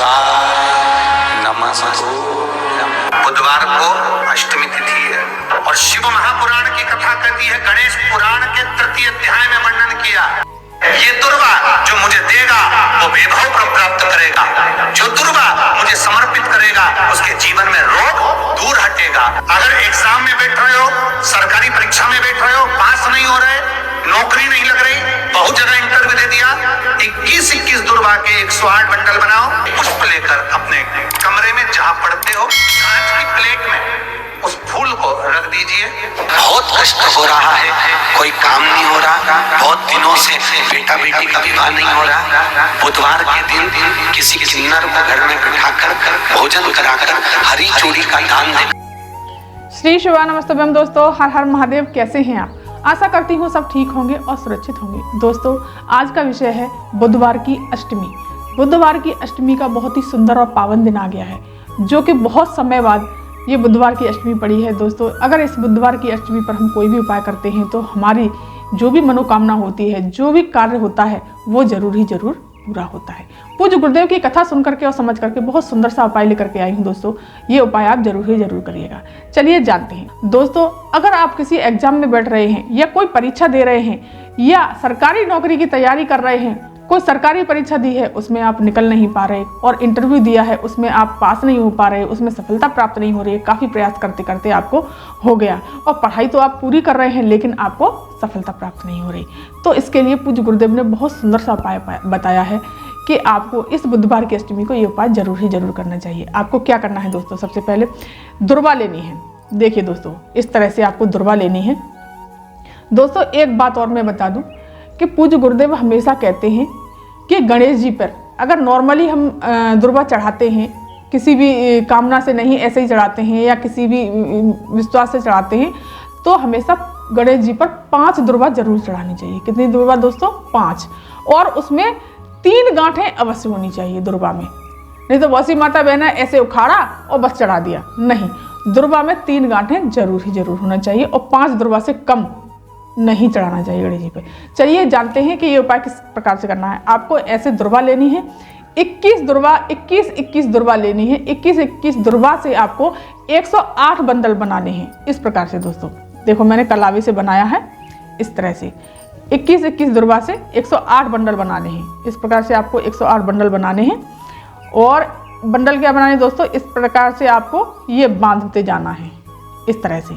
शिवाय नमस्तु। बुधवार को अष्टमी तिथि है और शिव महापुराण की कथा कहती है, गणेश पुराण के तृतीय अध्याय में वर्णन किया, ये दुर्वा जो मुझे देगा वो वैभव प्राप्त करेगा, जो दुर्वा मुझे समर्पित करेगा उसके जीवन में रोग दूर हटेगा। अगर एग्जाम में बैठ रहे हो, सरकारी परीक्षा में बैठ रहे हो, पास नहीं हो रहे, नौकरी नहीं लग रही, बहुत जगह इंटरव्यू दे दिया, 21 दुर्वा के 108 बंडल बनाओ, पुष्प लेकर अपने कमरे में जहां पढ़ते हो कांच की प्लेट में उस फूल को रख दीजिए। बहुत कष्ट हो रहा है, कोई काम नहीं हो रहा, बहुत दिनों से बेटा बेटी का विवाह नहीं हो रहा, बुधवार के दिन किसी किन्नर को घर में बिठाकर भोजन कराकर हरी चूड़ी का दान दे। श्री शिवा नमस्तुभ्यम। दोस्तों, हर हर महादेव। कैसे हैं आप? आशा करती हूँ सब ठीक होंगे और सुरक्षित होंगे। दोस्तों, आज का विषय है बुधवार की अष्टमी। बुधवार की अष्टमी का बहुत ही सुंदर और पावन दिन आ गया है, जो कि बहुत समय बाद ये बुधवार की अष्टमी पड़ी है। दोस्तों, अगर इस बुधवार की अष्टमी पर हम कोई भी उपाय करते हैं तो हमारी जो भी मनोकामना होती है, जो भी कार्य होता है, वो जरूर ही जरूर पूरा होता है। पूज्य गुरुदेव की कथा सुन करके और समझ करके बहुत सुंदर सा उपाय लेकर के आई हूँ। दोस्तों, ये उपाय आप जरूर ही जरूर करिएगा। चलिए जानते हैं। दोस्तों, अगर आप किसी एग्जाम में बैठ रहे हैं या कोई परीक्षा दे रहे हैं या सरकारी नौकरी की तैयारी कर रहे हैं, कोई सरकारी परीक्षा दी है उसमें आप निकल नहीं पा रहे, और इंटरव्यू दिया है उसमें आप पास नहीं हो पा रहे, उसमें सफलता प्राप्त नहीं हो रही है, काफ़ी प्रयास करते करते आपको हो गया, और पढ़ाई तो आप पूरी कर रहे हैं लेकिन आपको सफलता प्राप्त नहीं हो रही, तो इसके लिए पूज्य गुरुदेव ने बहुत सुंदर सा उपाय बताया है कि आपको इस बुधवार की अष्टमी को ये उपाय जरूर ही जरूर करना चाहिए। आपको क्या करना है दोस्तों? सबसे पहले दुर्वा लेनी है। देखिए दोस्तों, इस तरह से आपको दुर्वा लेनी है। दोस्तों, एक बात और मैं बता दूं कि पूज्य गुरुदेव हमेशा कहते हैं कि गणेश जी पर अगर नॉर्मली हम दुर्वा चढ़ाते हैं, किसी भी कामना से नहीं, ऐसे ही चढ़ाते हैं या किसी भी विश्वास से चढ़ाते हैं, तो हमेशा गणेश जी पर 5 दुर्वा जरूर चढ़ानी चाहिए। कितनी दुर्वा दोस्तों? 5। और उसमें 3 गांठें अवश्य होनी चाहिए दुर्वा में। नहीं तो वैसी माता बहना ऐसे उखाड़ा और बस चढ़ा दिया, नहीं, दुर्वा में 3 गांठें जरूर ही जरूर होना चाहिए और 5 दुर्वा से कम नहीं चढ़ाना चाहिए गणेश जी पे। चलिए जानते हैं कि ये उपाय किस प्रकार से करना है। आपको ऐसे दुर्वा लेनी है, 21 दुर्वा लेनी है। 21 दुर्वा से आपको 108 बंडल बनाने हैं। इस प्रकार से दोस्तों, देखो मैंने कलावी से बनाया है, इस तरह से 21 दुर्वा से 108 बंडल बनाने हैं। इस प्रकार से आपको 108 बंडल बनाने हैं। और बंडल क्या बनाने दोस्तों? इस प्रकार से आपको ये बांधते जाना है, इस तरह से।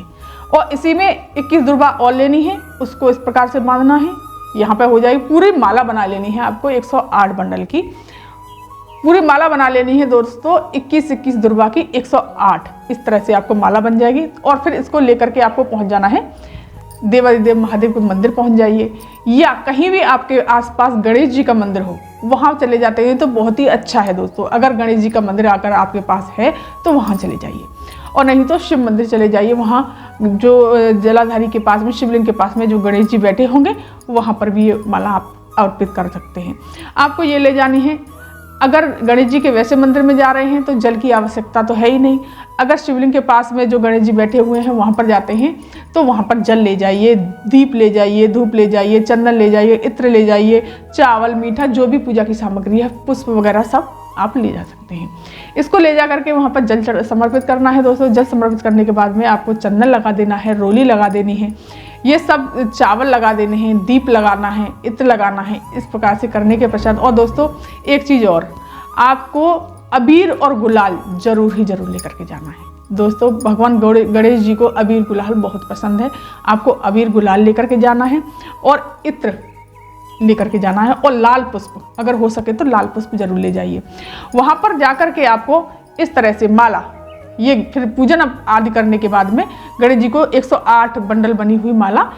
और इसी में 21 दुर्वा और लेनी है, उसको इस प्रकार से बांधना है। यहाँ पे हो जाएगी, पूरी माला बना लेनी है आपको 108 बंडल की। पूरी माला बना लेनी है दोस्तों 21 दुर्वा की 108। इस तरह से आपको माला बन जाएगी। और फिर इसको लेकर के आपको पहुँच जाना है देवादिदेव महादेव के मंदिर पहुँच जाइए, या कहीं भी आपके आसपास गणेश जी का मंदिर हो वहाँ चले जाते हैं तो बहुत ही अच्छा है दोस्तों। अगर गणेश जी का मंदिर आकर आपके पास है तो वहाँ चले जाइए, और नहीं तो शिव मंदिर चले जाइए। वहाँ जो जलाधारी के पास में, शिवलिंग के पास में जो गणेश जी बैठे होंगे, वहाँ पर भी ये माला आप अर्पित कर सकते हैं। आपको ये ले जानी है। अगर गणेश जी के वैसे मंदिर में जा रहे हैं तो जल की आवश्यकता तो है ही नहीं। अगर शिवलिंग के पास में जो गणेश जी बैठे हुए हैं वहाँ पर जाते हैं तो वहाँ पर जल ले जाइए, दीप ले जाइए, धूप ले जाइए, चंदन ले जाइए, इत्र ले जाइए, चावल, मीठा, जो भी पूजा की सामग्री है, पुष्प वगैरह सब आप ले जा सकते हैं। इसको ले जा करके वहाँ पर जल समर्पित करना है दोस्तों। जल समर्पित करने के बाद में आपको चंदन लगा देना है, रोली लगा देनी है, ये सब चावल लगा देने हैं, दीप लगाना है, इत्र लगाना है। इस प्रकार से करने के पश्चात, और दोस्तों एक चीज़ और, आपको अबीर और गुलाल जरूर ही जरूर लेकर के जाना है। दोस्तों, भगवान गणेश जी को अबीर गुलाल बहुत पसंद है। आपको अबीर गुलाल लेकर के जाना है और इत्र लेकर के जाना है, और लाल पुष्प, अगर हो सके तो लाल पुष्प जरूर ले जाइए। वहाँ पर जाकर के आपको इस तरह से माला, ये फिर पूजन आदि करने के बाद में गणेश जी को 108 बंडल बनी हुई माला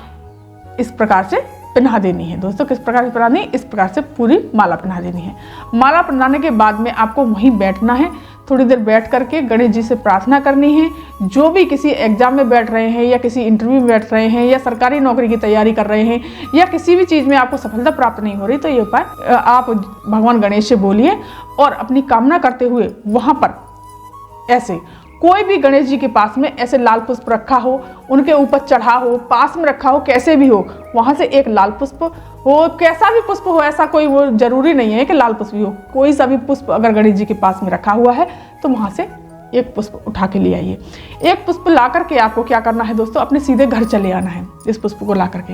इस प्रकार से पहना देनी है। दोस्तों, किस प्रकार से पहनानी है? इस प्रकार से पूरी माला पहना देनी है। माला पहनाने के बाद में आपको वहीं बैठना है। थोड़ी देर बैठ करके गणेश जी से प्रार्थना करनी है। जो भी किसी एग्जाम में बैठ रहे हैं या किसी इंटरव्यू में बैठ रहे हैं या सरकारी नौकरी की तैयारी कर रहे हैं या किसी भी चीज़ में आपको सफलता प्राप्त नहीं हो रही, तो ये उपाय आप भगवान गणेश से बोलिए और अपनी कामना करते हुए वहाँ पर ऐसे कोई भी गणेश जी के पास में ऐसे लाल पुष्प रखा हो, उनके ऊपर चढ़ा हो, पास में रखा हो, कैसे भी हो, वहाँ से एक लाल पुष्प वो कैसा भी पुष्प हो, ऐसा कोई वो जरूरी नहीं है कि लाल पुष्प ही हो, कोई सा भी पुष्प अगर गणेश जी के पास में रखा हुआ है तो वहाँ से एक पुष्प उठा के ले आइए। एक पुष्प ला करके आपको क्या करना है दोस्तों, अपने सीधे घर चले आना है इस पुष्प को ला करके।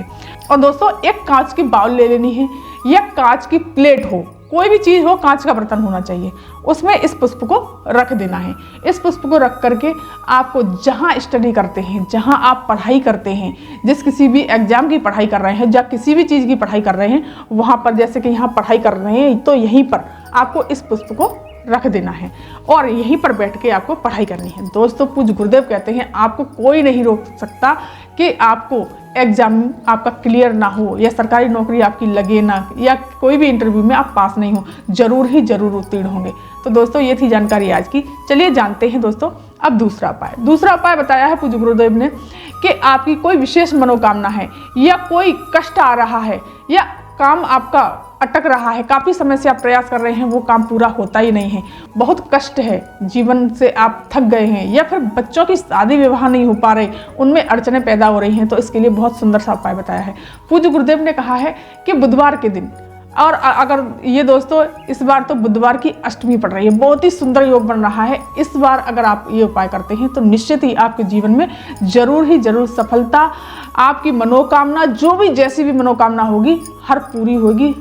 और दोस्तों एक कांच की बाउल ले लेनी है या कांच की प्लेट हो, कोई भी चीज़ हो, कांच का बर्तन होना चाहिए, उसमें इस पुष्प को रख देना है। इस पुष्प को रख करके आपको जहाँ स्टडी करते हैं, जहाँ आप पढ़ाई करते हैं, जिस किसी भी एग्जाम की पढ़ाई कर रहे हैं या किसी भी चीज़ की पढ़ाई कर रहे हैं, वहाँ पर जैसे कि यहाँ पढ़ाई कर रहे हैं तो यहीं पर आपको इस पुष्प को रख देना है और यहीं पर बैठ के आपको पढ़ाई करनी है। दोस्तों पूज्य गुरुदेव कहते हैं आपको कोई नहीं रोक सकता कि आपको एग्जाम आपका क्लियर ना हो या सरकारी नौकरी आपकी लगे ना या कोई भी इंटरव्यू में आप पास नहीं हो, जरूर ही जरूर उत्तीर्ण होंगे। तो दोस्तों ये थी जानकारी आज की। चलिए जानते हैं दोस्तों अब दूसरा उपाय। दूसरा उपाय बताया है पूज्य गुरुदेव ने कि आपकी कोई विशेष मनोकामना है या कोई कष्ट आ रहा है या काम आपका अटक रहा है, काफ़ी समय से आप प्रयास कर रहे हैं, वो काम पूरा होता ही नहीं है, बहुत कष्ट है, जीवन से आप थक गए हैं या फिर बच्चों की शादी विवाह नहीं हो पा रहे, उनमें अड़चनें पैदा हो रही हैं, तो इसके लिए बहुत सुंदर सा उपाय बताया है। पूज्य गुरुदेव ने कहा है कि बुधवार के दिन, और अगर ये दोस्तों इस बार तो बुधवार की अष्टमी पड़ रही है, बहुत ही सुंदर योग बन रहा है, इस बार अगर आप ये उपाय करते हैं तो निश्चित ही आपके जीवन में जरूर ही जरूर सफलता, आपकी मनोकामना जो भी जैसी भी मनोकामना होगी हर पूरी होगी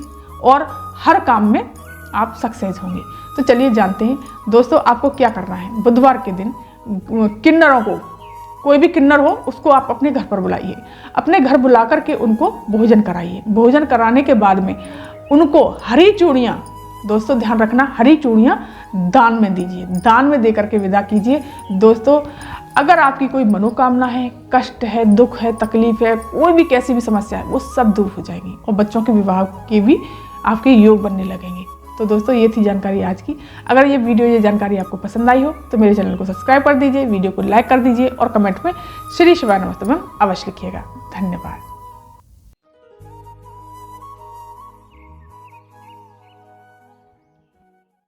और हर काम में आप सक्सेस होंगे। तो चलिए जानते हैं दोस्तों आपको क्या करना है। बुधवार के दिन किन्नरों को, कोई भी किन्नर हो उसको आप अपने घर पर बुलाइए, अपने घर बुला करके उनको भोजन कराइए। भोजन कराने के बाद में उनको हरी चूड़ियाँ, दोस्तों ध्यान रखना, हरी चूड़ियाँ दान में दीजिए, दान में दे करके विदा कीजिए। दोस्तों अगर आपकी कोई मनोकामना है, कष्ट है, दुख है, तकलीफ है, कोई भी कैसी भी समस्या है, वो सब दूर हो जाएंगी और बच्चों के विवाह के भी आपके योग बनने लगेंगे। तो दोस्तों ये थी जानकारी आज की। अगर ये वीडियो, ये जानकारी आपको पसंद आई हो तो मेरे चैनल को सब्सक्राइब कर दीजिए, वीडियो को लाइक कर दीजिए और कमेंट में श्री शिवाय नमस्तुभ्यम अवश्य लिखिएगा। धन्यवाद।